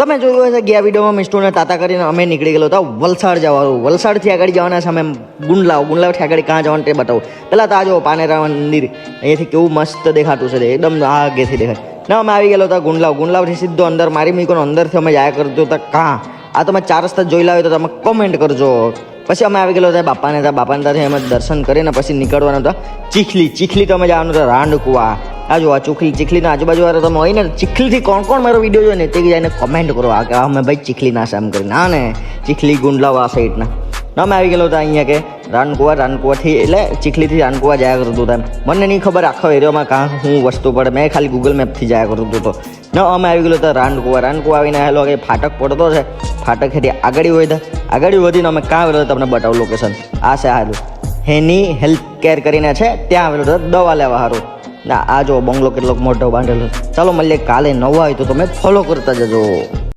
તમે જોયું હશે ગયા વિડીયોમાં મિસ્ટુને તાતા કરીને અમે નીકળી ગયેલો હતા વલસાડ જવાનું. વલસાડથી આગળ જવાના છે અમે ગુંડલાવથી આગળ ક્યાં જવાનું તે બતાવું. પહેલાં તો આ જો પાનેરા મંદિર અહીંયાથી કેવું મસ્ત દેખાતું છે, એકદમ આગેથી દેખાય ના. અમે આવી ગયેલો હતા ગુંડલાવથી સીધો અંદર મારી મૂકીને અંદરથી અમે જાયા કરતો હતા કાં. આ તમે 4 રસ્તા જોઈ લાવ્યો તો તમે કોમેન્ટ કરજો. પછી અમે આવી ગયેલો હતા બાપાને ત્યાંથી અમે દર્શન કરીને પછી નીકળવાના હતા ચીખલી તો અમે જવાનું હતા રાંડકુવા. આ જો આ ચીખલીના આજુબાજુવાળા તમે હોય ને ચીખલીથી કોણ મારો વિડીયો જોઈને તે જઈને કોમેન્ટ કરો આ કે અમે ભાઈ ચીખલીના છે એમ કરીને. હા ને ચીખલી ગુંડલાવ આ સાઈડના ના. અમે આવી ગયેલો હતા અહીંયા કે રાનકુવાથી એટલે ચીખલીથી રાનકુવા જયા કરતું હતા. મને નહીં ખબર આખો એરિયામાં કાં શું વસ્તુ પડે, મેં ખાલી ગૂગલ મેપથી જયા કરતું હતો ને. અમે આવી ગયેલો હતા રાનકુવા આવીને હેલો કે ફાટક પડતો છે, ફાટક હેઠી આગળ વધીને અમે કાં આવેલો તમને બતાવું લોકેશન. આ છે હારું હેની હેલ્થ કેર કરીને છે, ત્યાં આવેલો હતો દવા લેવા સારું. ના આ જો બંગલો કેટલોક મોટો બાંધેલો. ચાલો મળીએ કાલે નવા હોય તો તમે ફોલો કરતા જજો.